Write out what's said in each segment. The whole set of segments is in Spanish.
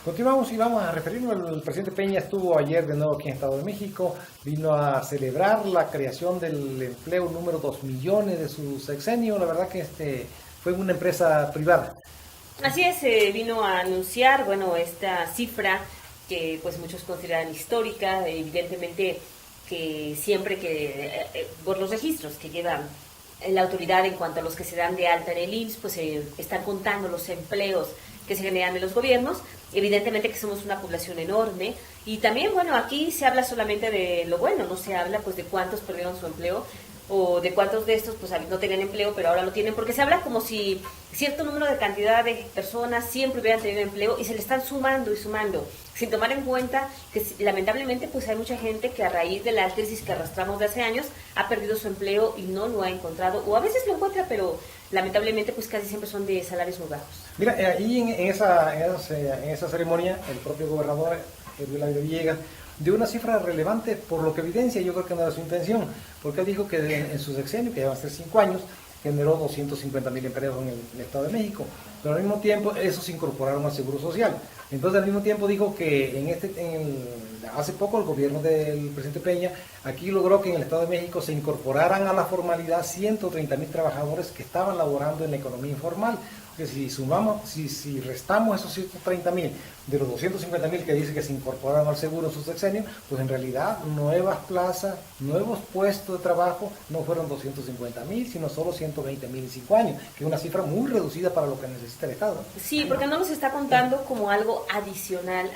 Continuamos y vamos a referirnos. El presidente Peña estuvo ayer de nuevo aquí en Estado de México, vino a celebrar la creación del empleo número 2 millones de su sexenio. La verdad que fue una empresa privada. Así es, vino a anunciar, bueno, esta cifra que pues muchos consideran histórica, evidentemente que siempre que por los registros que llevan la autoridad en cuanto a los que se dan de alta en el IMSS, pues están contando los empleos que se generan en los gobiernos. Evidentemente que somos una población enorme y también, bueno, aquí se habla solamente de lo bueno, no se habla pues de cuántos perdieron su empleo o de cuántos de estos pues no tenían empleo pero ahora lo tienen, porque se habla como si cierto número de cantidad de personas siempre hubieran tenido empleo y se le están sumando y sumando, sin tomar en cuenta que lamentablemente pues hay mucha gente que a raíz de la crisis que arrastramos de hace años ha perdido su empleo y no lo ha encontrado, o a veces lo encuentra, pero lamentablemente pues casi siempre son de salarios muy bajos. Mira, ahí en esa ceremonia el propio gobernador Eduardo Villegas dio una cifra relevante, por lo que evidencia, yo creo que no era su intención, porque él dijo que en su sexenio, que ya va a ser 5 años, generó 250,000 empleos en el Estado de México, pero al mismo tiempo esos se incorporaron al Seguro Social. Entonces al mismo tiempo dijo que hace poco el gobierno del presidente Peña aquí logró que en el Estado de México se incorporaran a la formalidad 130,000 trabajadores que estaban laborando en la economía informal. Que si sumamos, si restamos esos 130,000 de los 250,000 que dice que se incorporaron al seguro en su sexenio, pues en realidad nuevas plazas, nuevos puestos de trabajo no fueron 250,000, sino solo 120,000 en 5 años, que es una cifra muy reducida para lo que necesita el Estado. Sí, porque no nos está contando como algo adicional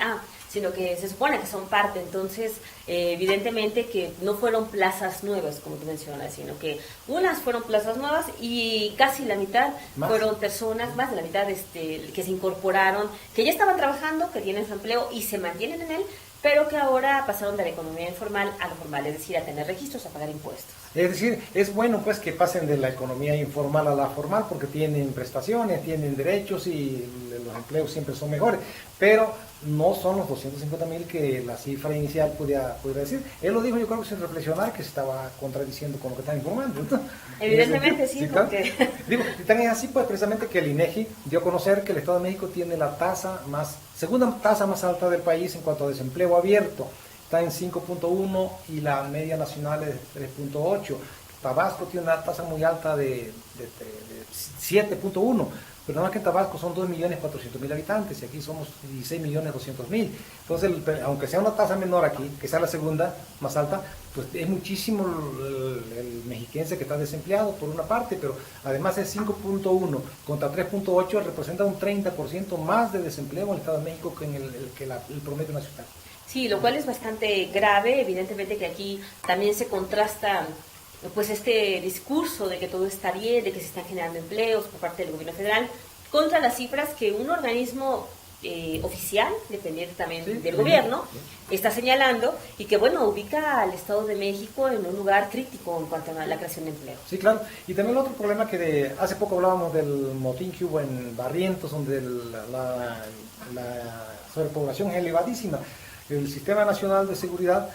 sino que se supone que son parte. Entonces evidentemente que no fueron plazas nuevas como tú mencionas, sino que unas fueron plazas nuevas y casi la mitad fueron personas, más de la mitad que se incorporaron, que ya estaban trabajando, que tienen su empleo y se mantienen en él, pero que ahora pasaron de la economía informal a la formal, es decir, a tener registros, a pagar impuestos. Es decir, es bueno pues que pasen de la economía informal a la formal porque tienen prestaciones, tienen derechos y los empleos siempre son mejores, pero no son los 250,000 que la cifra inicial podía decir. Él lo dijo, yo creo que sin reflexionar, que se estaba contradiciendo con lo que estaba informando. Entonces, evidentemente sí, porque... Digo, y también así pues precisamente que el INEGI dio a conocer que el Estado de México tiene la segunda tasa más alta del país en cuanto a desempleo abierto. Está en 5.1 y la media nacional es 3.8. Tabasco tiene una tasa muy alta de 7.1, pero nada más que en Tabasco son 2.400.000 habitantes y aquí somos 16.200.000. Entonces, aunque sea una tasa menor aquí, que sea la segunda más alta, pues es muchísimo el mexiquense que está desempleado por una parte, pero además es 5.1 contra 3.8, representa un 30% más de desempleo en el Estado de México que el promedio nacional. Sí, lo cual es bastante grave. Evidentemente que aquí también se contrasta pues este discurso de que todo está bien, de que se están generando empleos por parte del gobierno federal, contra las cifras que un organismo oficial, dependiente también del gobierno, está señalando, y que bueno, ubica al Estado de México en un lugar crítico en cuanto a la creación de empleo. Sí, claro. Y también el otro problema que hace poco hablábamos del motín que hubo en Barrientos, donde la sobrepoblación es elevadísima. El Sistema Nacional de Seguridad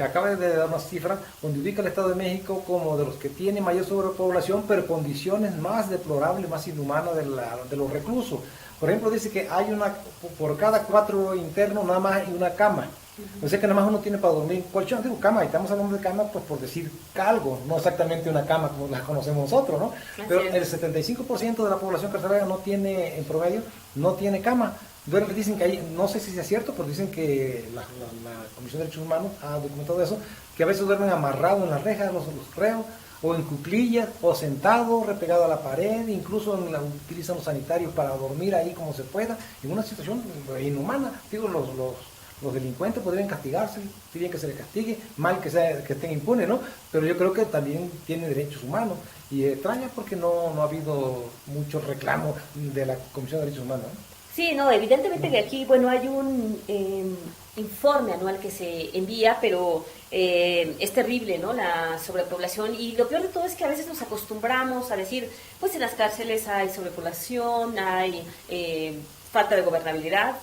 acaba de dar una cifra donde ubica al Estado de México como de los que tiene mayor sobrepoblación, pero condiciones más deplorables, más inhumanas de los reclusos. Por ejemplo, dice que hay por cada 4 internos nada más hay una cama. O sea que nada más uno tiene para dormir colchón, digo cama, y estamos hablando de cama pues por decir algo, no exactamente una cama como la conocemos nosotros, ¿no? Pero el 75% de la población carcelaria no tiene, en promedio, no tiene cama. Dicen que hay, no sé si es cierto, pero dicen que la Comisión de Derechos Humanos ha documentado eso, que a veces duermen amarrados en las rejas los reos, o en cuclillas, o sentados, repegados a la pared, incluso utilizan los sanitarios para dormir ahí como se pueda, en una situación inhumana. Digo, los delincuentes podrían castigarse, si bien que se les castigue, mal que estén impunes, ¿no? Pero yo creo que también tienen derechos humanos, y extraña porque no ha habido mucho reclamo de la Comisión de Derechos Humanos, ¿no? Sí, no, evidentemente que aquí, bueno, hay un informe anual que se envía, pero es terrible, ¿no?, la sobrepoblación, y lo peor de todo es que a veces nos acostumbramos a decir, pues en las cárceles hay sobrepoblación, hay falta de gobernabilidad,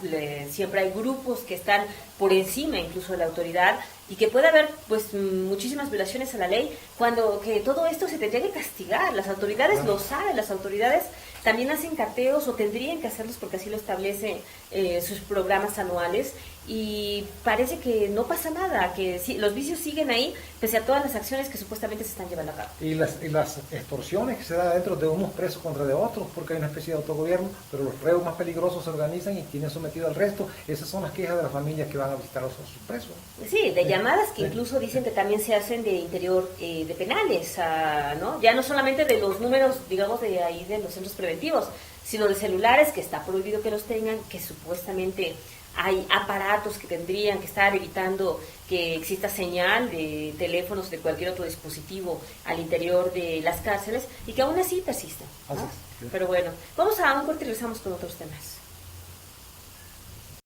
siempre hay grupos que están por encima incluso de la autoridad, y que puede haber pues muchísimas violaciones a la ley, cuando que todo esto se tendría que castigar. Las autoridades lo saben, las autoridades también hacen cateos o tendrían que hacerlos porque así lo establecen sus programas anuales, y parece que no pasa nada, que sí, los vicios siguen ahí pese a todas las acciones que supuestamente se están llevando a cabo. Y las extorsiones que se dan dentro de unos presos contra de otros, porque hay una especie de autogobierno, pero los reos más peligrosos se organizan y tienen sometido al resto. Esas son las quejas de las familias que van a visitar a sus presos. Sí, de llamadas que incluso dicen que también se hacen de interior de penales, ¿no? Ya no solamente de los números, digamos, de ahí de los centros preventivos, sino de celulares, que está prohibido que los tengan, que supuestamente hay aparatos que tendrían que estar evitando que exista señal de teléfonos, de cualquier otro dispositivo al interior de las cárceles, y que aún así persisten, ¿no? Así es. Pero bueno, vamos a un corte y regresamos con otros temas.